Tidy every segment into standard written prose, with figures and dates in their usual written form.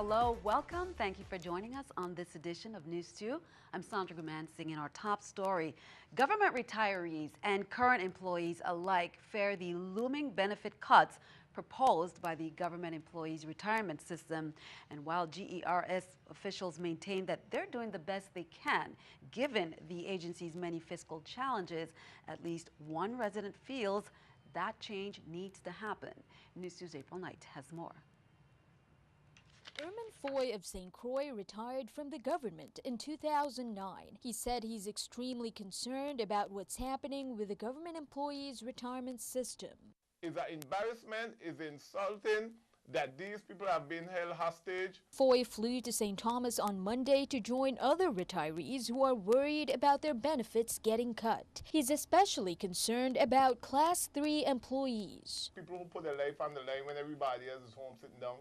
Hello, welcome. Thank you for joining us on this edition of News 2. I'm Sandra Gumansing. In our top story, government retirees and current employees alike fear the looming benefit cuts proposed by the government employees retirement system. And while GERS officials maintain that they're doing the best they can, given the agency's many fiscal challenges, at least one resident feels that change needs to happen. News 2's April Knight has more. Erman Foy of St. Croix retired from the government in 2009. He said he's extremely concerned about what's happening with the government employees' retirement system. It's an embarrassment, it's insulting that these people have been held hostage. Foy flew to St. Thomas on Monday to join other retirees who are worried about their benefits getting cut. He's especially concerned about Class 3 employees. People who put their life on the line when everybody else is home sitting down.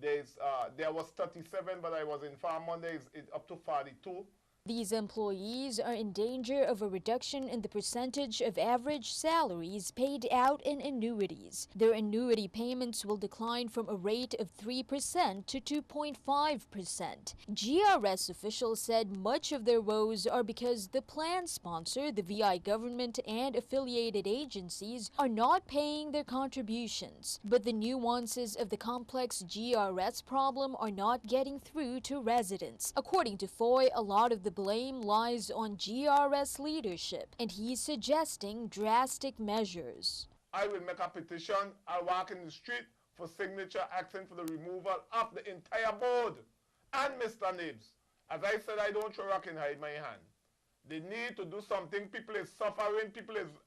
There was 37, but I was informed Monday it's up to 42. These employees are in danger of a reduction in the percentage of average salaries paid out in annuities. Their annuity payments will decline from a rate of 3% to 2.5%. GRS officials said much of their woes are because the plan sponsor, the VI government, and affiliated agencies are not paying their contributions. But the nuances of the complex GRS problem are not getting through to residents. According to Foy, a lot of the blame lies on GRS leadership, and he's suggesting drastic measures. I will make a petition. I'll walk in the street for signature asking for the removal of the entire board. And Mr. Nibs, as I said, I don't throw rock and hide my hand. They need to do something. People is suffering.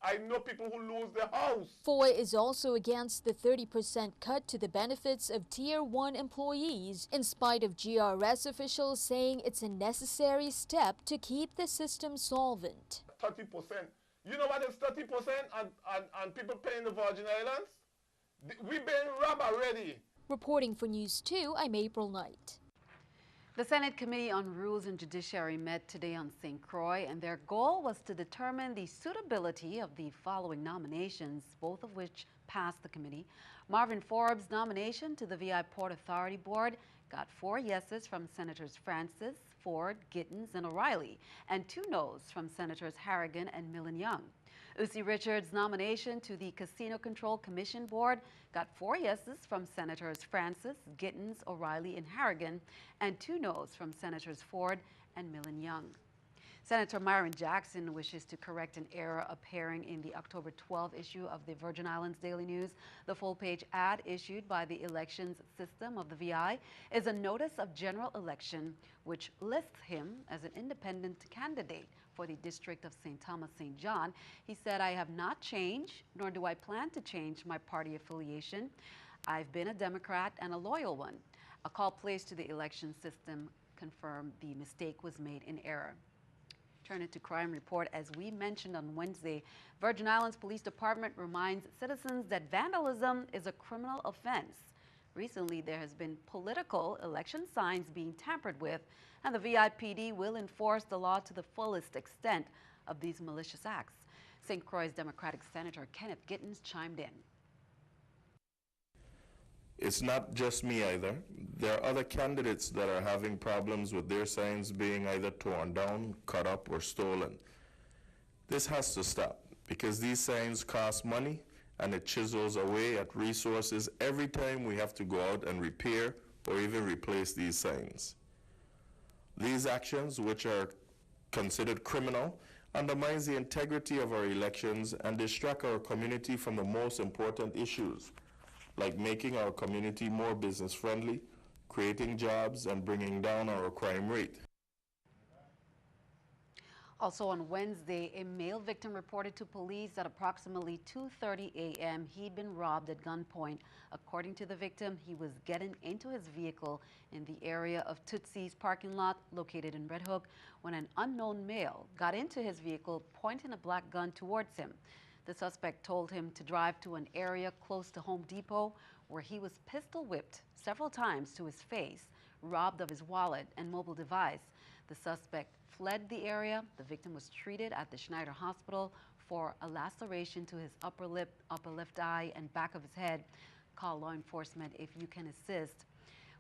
I know people who lose their house. Foy is also against the 30% cut to the benefits of Tier 1 employees, in spite of GRS officials saying it's a necessary step to keep the system solvent. 30%. You know what is 30% and people paying the Virgin Islands? We've been robbed already. Reporting for News 2, I'm April Knight. The Senate Committee on Rules and Judiciary met today on St. Croix, and their goal was to determine the suitability of the following nominations, both of which passed the committee. Marvin Forbes' nomination to the VI Port Authority Board got 4 yeses from Senators Francis, Ford, Gittins, and O'Reilly, and 2 noes from Senators Harrigan and Millen Young. Uzi Richards' nomination to the Casino Control Commission Board got 4 yeses from Senators Francis, Gittins, O'Reilly, and Harrigan, and 2 noes from Senators Ford and Millen Young. Senator Myron Jackson wishes to correct an error appearing in the October 12 issue of the Virgin Islands Daily News. The full-page ad issued by the elections system of the VI is a notice of general election which lists him as an independent candidate for the District of St. Thomas St. John. He said, "I have not changed, nor do I plan to change my party affiliation. I've been a Democrat and a loyal one." A call placed to the election system confirmed the mistake was made in error. Turn it to Crime Report. As we mentioned on Wednesday, Virgin Islands Police Department reminds citizens that vandalism is a criminal offense. Recently, there has been political election signs being tampered with, and the VIPD will enforce the law to the fullest extent of these malicious acts. St. Croix's Democratic Senator Kenneth Gittins chimed in. It's not just me either. There are other candidates that are having problems with their signs being either torn down, cut up, or stolen. This has to stop because these signs cost money and it chisels away at resources every time we have to go out and repair or even replace these signs. These actions, which are considered criminal, undermines the integrity of our elections and distract our community from the most important issues, like making our community more business-friendly, creating jobs, and bringing down our crime rate. Also on Wednesday, a male victim reported to police at approximately 2:30 a.m. he'd been robbed at gunpoint. According to the victim, he was getting into his vehicle in the area of Tootsie's parking lot located in Red Hook when an unknown male got into his vehicle pointing a black gun towards him. The suspect told him to drive to an area close to Home Depot where he was pistol whipped several times to his face, robbed of his wallet and mobile device. The suspect fled the area. The victim was treated at the Schneider Hospital for a laceration to his upper lip, upper left eye, and back of his head. Call law enforcement if you can assist.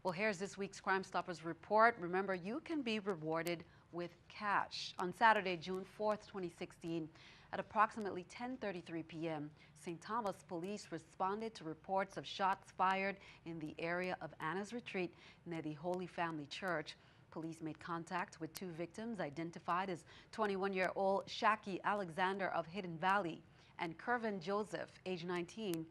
Well, here's this week's Crime Stoppers report. Remember, you can be rewarded with cash. On Saturday, June 4th, 2016, at approximately 10:33 p.m., St. Thomas police responded to reports of shots fired in the area of Anna's Retreat near the Holy Family Church. Police made contact with two victims identified as 21-year-old Shaki Alexander of Hidden Valley and Kervin Joseph, age 19.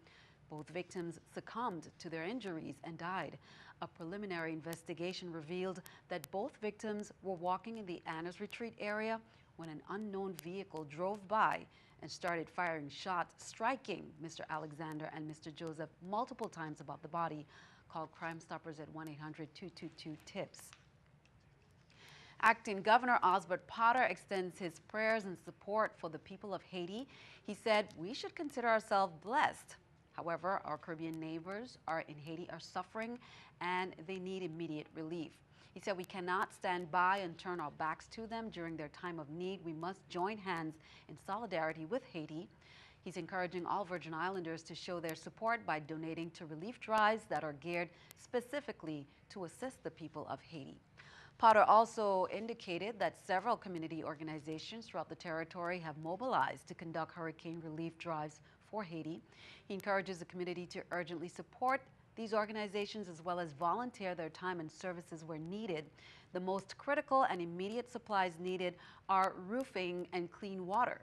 Both victims succumbed to their injuries and died. A preliminary investigation revealed that both victims were walking in the Anna's Retreat area when an unknown vehicle drove by and started firing shots, striking Mr. Alexander and Mr. Joseph multiple times above the body. Call Crime Stoppers at 1-800-222-TIPS. Acting Governor Osbert Potter extends his prayers and support for the people of Haiti. He said, "We should consider ourselves blessed. However, our Caribbean neighbors in Haiti are suffering and they need immediate relief." He said, "We cannot stand by and turn our backs to them during their time of need. We must join hands in solidarity with Haiti." He's encouraging all Virgin Islanders to show their support by donating to relief drives that are geared specifically to assist the people of Haiti. Potter also indicated that several community organizations throughout the territory have mobilized to conduct hurricane relief drives for Haiti. He encourages the community to urgently support these organizations as well as volunteer their time and services where needed. The most critical and immediate supplies needed are roofing and clean water.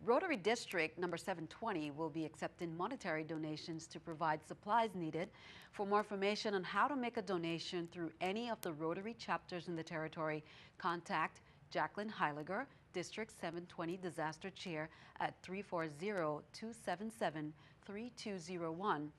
Rotary District number 720 will be accepting monetary donations to provide supplies needed. For more information on how to make a donation through any of the Rotary chapters in the territory, contact Jacqueline Heiliger, District 720 Disaster Chair at 340-277-3201.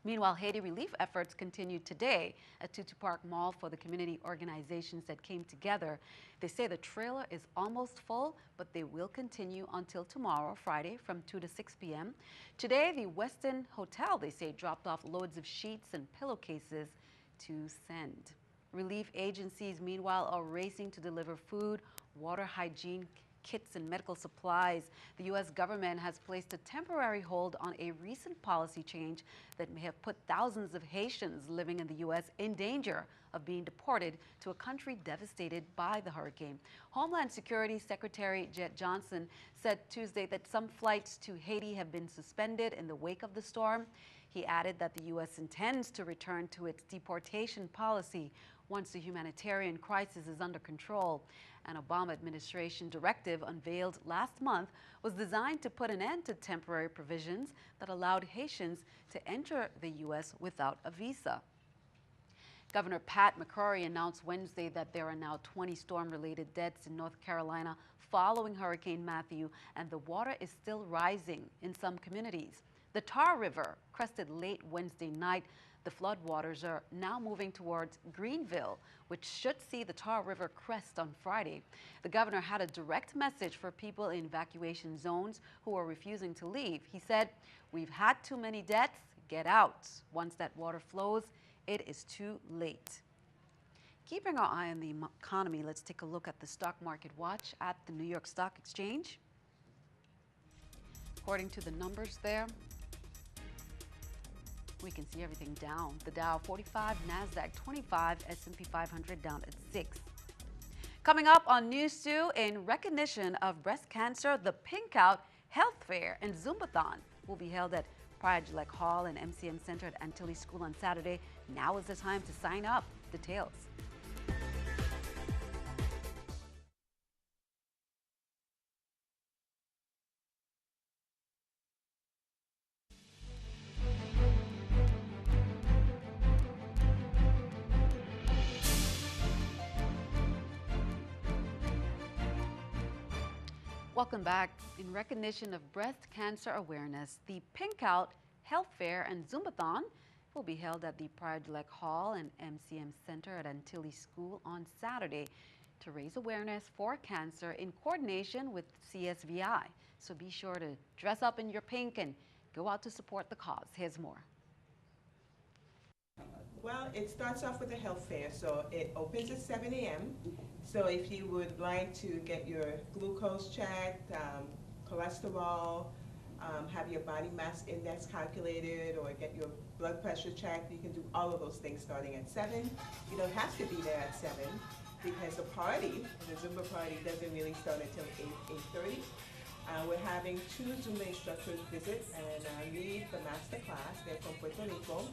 Meanwhile, Haiti relief efforts continued today at Tutu Park Mall for the community organizations that came together. They say the trailer is almost full, but they will continue until tomorrow, Friday, from 2 to 6 p.m. Today, the Westin Hotel, they say, dropped off loads of sheets and pillowcases to send. Relief agencies, meanwhile, are racing to deliver food, water, hygiene kits, and medical supplies. The U.S. government has placed a temporary hold on a recent policy change that may have put thousands of Haitians living in the U.S. in danger of being deported to a country devastated by the hurricane. Homeland Security Secretary Jed Johnson said Tuesday that some flights to Haiti have been suspended in the wake of the storm. He added that the U.S. intends to return to its deportation policy once the humanitarian crisis is under control. An Obama administration directive unveiled last month was designed to put an end to temporary provisions that allowed Haitians to enter the U.S. without a visa. Governor Pat McCrory announced Wednesday that there are now 20 storm-related deaths in North Carolina following Hurricane Matthew, and the water is still rising in some communities. The Tar River crested late Wednesday night. The floodwaters are now moving towards Greenville, which should see the Tar River crest on Friday. The governor had a direct message for people in evacuation zones who are refusing to leave. He said, "We've had too many deaths. Get out. Once that water flows, it is too late." Keeping our eye on the economy, let's take a look at the stock market watch at the New York Stock Exchange. According to the numbers there, we can see everything down. The Dow 45, NASDAQ 25, S&P 500 down at 6. Coming up on News 2, in recognition of breast cancer, the Pink Out Health Fair and Zumbathon will be held at Pryor-Gillette Hall and MCM Center at Antilles School on Saturday. Now is the time to sign up. Details. Welcome back. In recognition of breast cancer awareness, the Pink Out Health Fair and Zumbathon will be held at the Pryor-Gillette Hall and MCM Center at Antilles School on Saturday to raise awareness for cancer in coordination with CSVI. So be sure to dress up in your pink and go out to support the cause. Here's more. Well, it starts off with a health fair, so it opens at 7 a.m. So if you would like to get your glucose checked, cholesterol, have your body mass index calculated, or get your blood pressure check. You can do all of those things starting at 7. You don't have to be there at 7 because the party, the Zumba party, doesn't really start until 8:30. We're having 2 Zumba instructors visit and lead the master class. They're from Puerto Rico,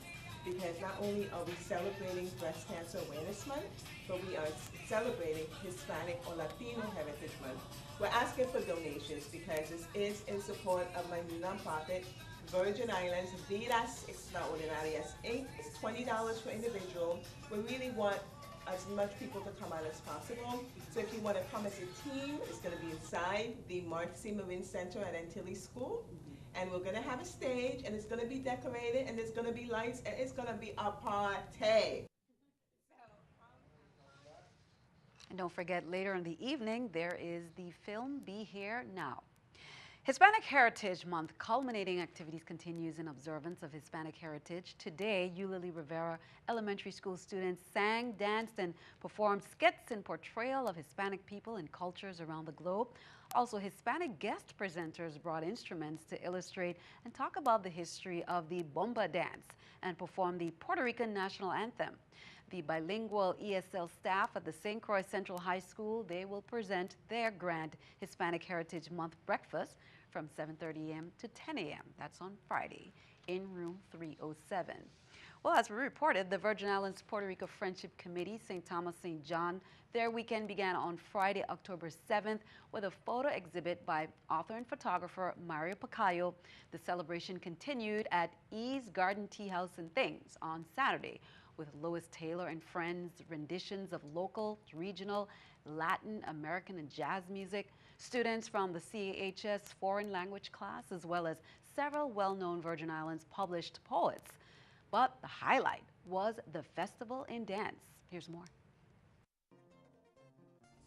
because not only are we celebrating Breast Cancer Awareness Month, but we are celebrating Hispanic or Latino Heritage Month. We're asking for donations because this is in support of my new nonprofit, Virgin Islands Vidas Extraordinarias Inc. It's $20 per individual. We really want as much people to come out as possible. So if you want to come as a team, it's going to be inside the Mark C. Marine Center at Antilles School. And we're going to have a stage, and it's going to be decorated, and there's going to be lights, and it's going to be a party. And don't forget, later in the evening, there is the film Be Here Now. Hispanic Heritage Month culminating activities continues in observance of Hispanic heritage. Today, Eulalie Rivera Elementary School students sang, danced, and performed skits in portrayal of Hispanic people and cultures around the globe. Also, Hispanic guest presenters brought instruments to illustrate and talk about the history of the bomba dance and perform the Puerto Rican national anthem. The bilingual ESL staff at the St. Croix Central High School, they will present their grand Hispanic Heritage Month breakfast from 7:30 a.m. to 10 a.m. That's on Friday in room 307. Well, as we reported, the Virgin Islands Puerto Rico Friendship Committee, St. Thomas St. John, their weekend began on Friday, October 7th, with a photo exhibit by author and photographer Mario Pacayo. The celebration continued at E's Garden Tea House and Things on Saturday, with Lois Taylor and friends renditions of local, regional, Latin, American, and jazz music, students from the CAHS foreign language class, as well as several well-known Virgin Islands published poets. But the highlight was the festival in dance. Here's more.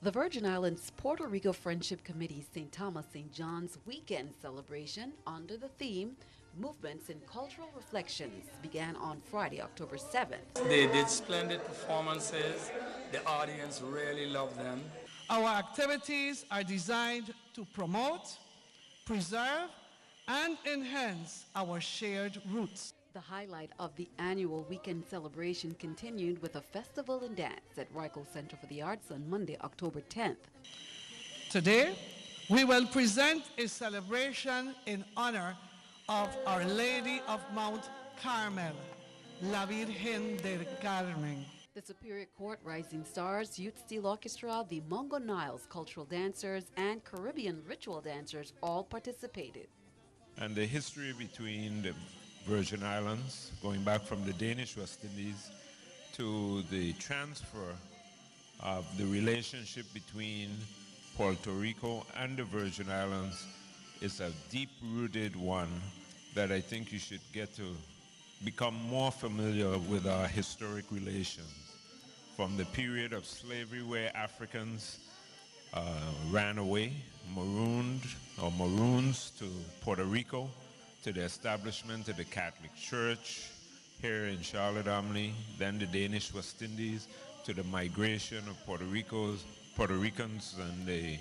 The Virgin Islands Puerto Rico Friendship Committee St. Thomas St. John's weekend celebration under the theme Movements in Cultural Reflections began on Friday, October 7th. They did splendid performances. The audience really loved them. Our activities are designed to promote, preserve, and enhance our shared roots. The highlight of the annual weekend celebration continued with a festival and dance at Rico Center for the Arts on Monday, October 10th. Today, we will present a celebration in honor of Our Lady of Mount Carmel, La Virgen del Carmen. The Superior Court Rising Stars, Youth Steel Orchestra, the Mongo Niles cultural dancers, and Caribbean ritual dancers all participated. And the history between the Virgin Islands, going back from the Danish West Indies to the transfer of the relationship between Puerto Rico and the Virgin Islands, is a deep-rooted one that I think you should get to become more familiar with our historic relations. From the period of slavery where Africans ran away, maroons to Puerto Rico, to the establishment of the Catholic Church here in Charlotte-Amalie, then the Danish West Indies, to the migration of Puerto Ricans in the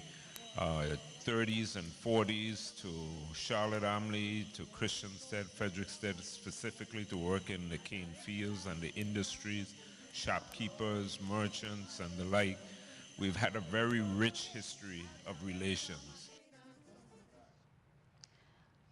30s and 40s to Charlotte-Amalie, to Christiansted, Frederiksted, specifically to work in the cane fields and the industries, shopkeepers, merchants, and the like. We've had a very rich history of relations.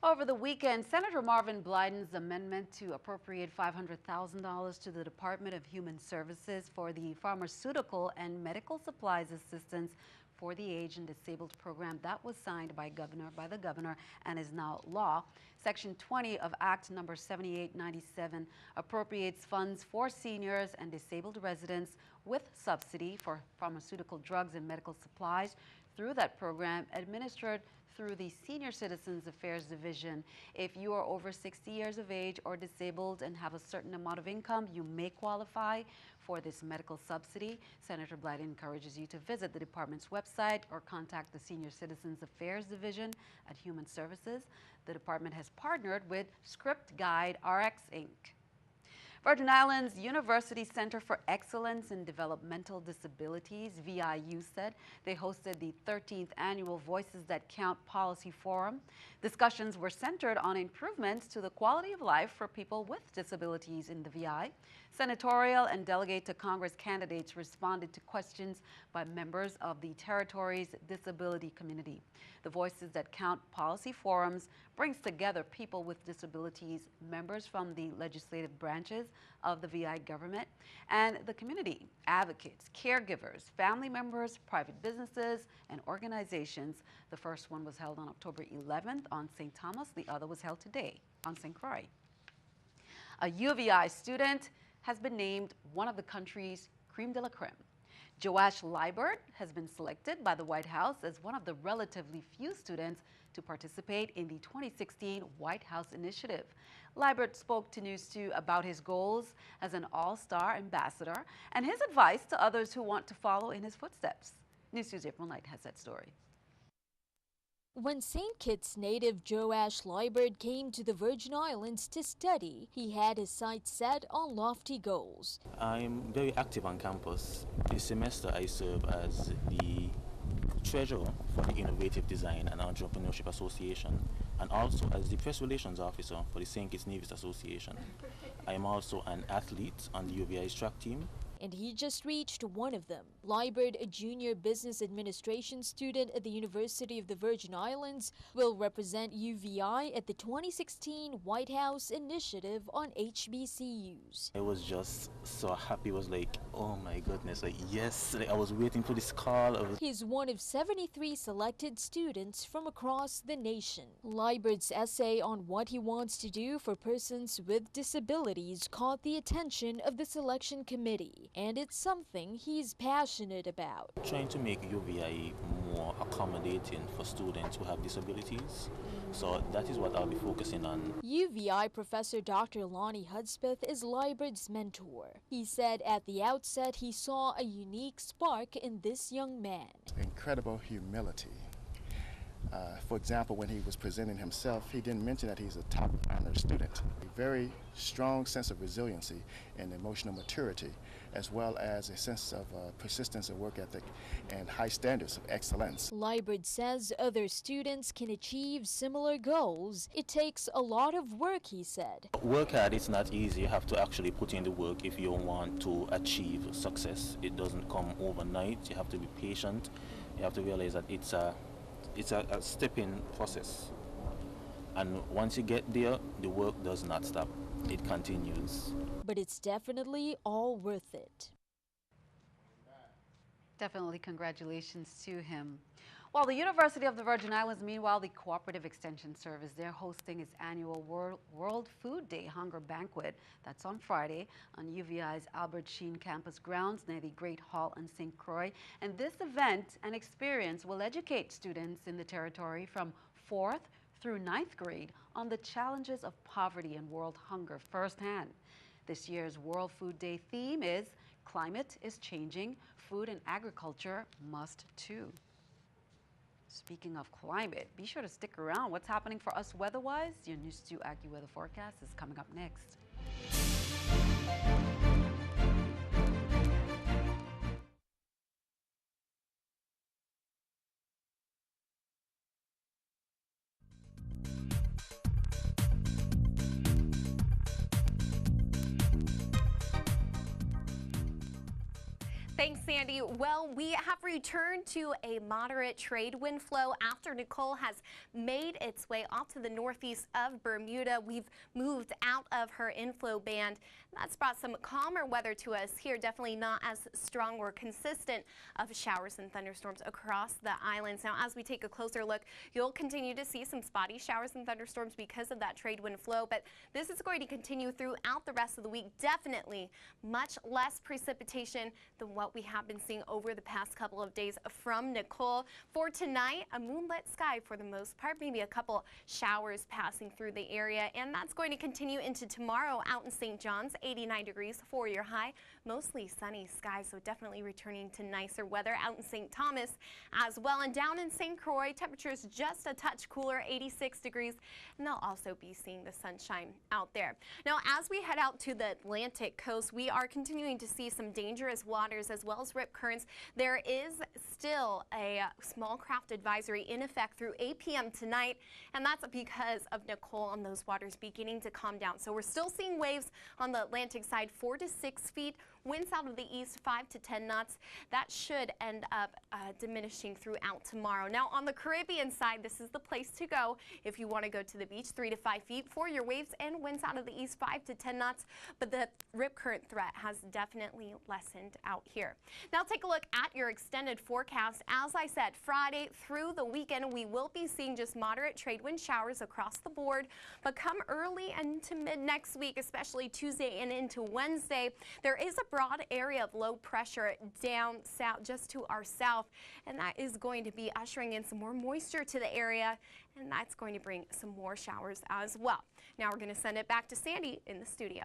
Over the weekend, Senator Marvin Black's amendment to appropriate $500,000 to the Department of Human Services for the Pharmaceutical and Medical Supplies Assistance for the Aged and Disabled program, that was signed by the governor and is now law. Section 20 of Act number 7897 appropriates funds for seniors and disabled residents with subsidy for pharmaceutical drugs and medical supplies through that program administered through the Senior Citizens Affairs Division. If you are over 60 years of age or disabled and have a certain amount of income, you may qualify for this medical subsidy. Senator Black encourages you to visit the department's website or contact the Senior Citizens Affairs Division at Human Services. The department has partnered with Script Guide RX Inc. Virgin Islands University Center for Excellence in Developmental Disabilities, VIU, said they hosted the 13th annual Voices That Count Policy Forum. Discussions were centered on improvements to the quality of life for people with disabilities in the VI. Senatorial and delegate to Congress candidates responded to questions by members of the territory's disability community. The Voices That Count Policy Forums brings together people with disabilities, members from the legislative branches of the VI government, and the community, advocates, caregivers, family members, private businesses, and organizations. The first one was held on October 11th on St. Thomas. The other was held today on St. Croix. A UVI student has been named one of the country's creme de la creme. Joash Library has been selected by the White House as one of the relatively few students to participate in the 2016 White House Initiative. Library spoke to NEWS2 about his goals as an all-star ambassador and his advice to others who want to follow in his footsteps. NEWS2's April Knight has that story. When St. Kitts native Joash Library came to the Virgin Islands to study, he had his sights set on lofty goals. I'm very active on campus. This semester I serve as the treasurer for the Innovative Design and Entrepreneurship Association and also as the press relations officer for the St. Kitts Nevis Association. I am also an athlete on the UVI's track team. And he just reached one of them. Library, a junior business administration student at the University of the Virgin Islands, will represent UVI at the 2016 White House Initiative on HBCUs. I was just so happy. It was like, oh my goodness, like yes, like I was waiting for this call. He's one of 73 selected students from across the nation. Library's essay on what he wants to do for persons with disabilities caught the attention of the selection committee. And it's something he's passionate about. Trying to make UVI more accommodating for students who have disabilities. So that is what I'll be focusing on. UVI Professor Dr. Lonnie Hudspeth is Library's mentor. He said at the outset he saw a unique spark in this young man. Incredible humility. For example, when he was presenting himself, he didn't mention that he's a top honor student. A very strong sense of resiliency and emotional maturity, as well as a sense of persistence and work ethic and high standards of excellence. Library says other students can achieve similar goals. It takes a lot of work, he said. Work hard, it's not easy. You have to actually put in the work if you want to achieve success. It doesn't come overnight. You have to be patient. You have to realize that it's a stepping process. And once you get there, the work does not stop. It continues. But it's definitely all worth it. Definitely congratulations to him. While the University of the Virgin Islands, meanwhile, the Cooperative Extension Service, they're hosting its annual World Food Day Hunger Banquet. That's on Friday on UVI's Albert Sheen campus grounds near the Great Hall in St. Croix. And this event and experience will educate students in the territory from 4th through 9th grade on the challenges of poverty and world hunger firsthand. This year's World Food Day theme is Climate is Changing, Food and Agriculture Must Too. Speaking of climate, be sure to stick around. What's happening for us weather-wise? Your NEWS2 AccuWeather forecast is coming up next. Thanks, Sandy. Well, we have returned to a moderate trade wind flow after Nicole has made its way off to the northeast of Bermuda. We've moved out of her inflow band. That's brought some calmer weather to us here, definitely not as strong or consistent of showers and thunderstorms across the islands. Now, as we take a closer look, you'll continue to see some spotty showers and thunderstorms because of that trade wind flow, but this is going to continue throughout the rest of the week. Definitely much less precipitation than what what we have been seeing over the past couple of days from Nicole. For tonight, a moonlit sky for the most part, maybe a couple showers passing through the area, and that's going to continue into tomorrow out in St. John's, 89 degrees for your high. Mostly sunny skies, so definitely returning to nicer weather out in St. Thomas as well. And down in St. Croix, temperatures just a touch cooler, 86 degrees, and they'll also be seeing the sunshine out there. Now, as we head out to the Atlantic coast, we are continuing to see some dangerous waters as well as rip currents. There is still a small craft advisory in effect through 8 p.m. tonight, and that's because of Nicole and those waters beginning to calm down. So we're still seeing waves on the Atlantic side, 4 to 6 feet. Winds out of the east, 5 to 10 knots. That should end up diminishing throughout tomorrow. Now, on the Caribbean side, this is the place to go if you want to go to the beach. 3 to 5 feet for your waves and winds out of the east, 5 to 10 knots. But the rip current threat has definitely lessened out here. Now, take a look at your extended forecast. As I said, Friday through the weekend, we will be seeing just moderate trade wind showers across the board. But come early and to mid next week, especially Tuesday and into Wednesday, there is a broad area of low pressure down south, just to our south, and that is going to be ushering in some more moisture to the area, and that's going to bring some more showers as well. Now we're going to send it back to Sandy in the studio.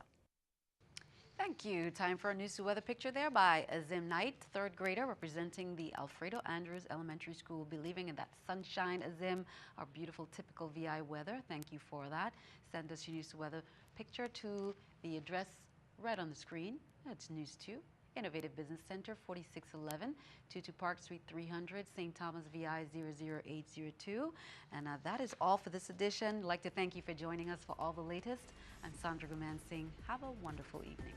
Thank you. Time for a news to weather picture there by Azim Knight, third grader representing the Alfredo Andrews Elementary School. Believing in that sunshine, Azim, our beautiful typical VI weather. Thank you for that. Send us your news to weather picture to the address right on the screen. It's NEWS2, Innovative Business Center, 4611, 22 Park Suite 300, St. Thomas VI 00802. And that is all for this edition. I'd like to thank you for joining us for all the latest. I'm Sandra Gumansing. Have a wonderful evening.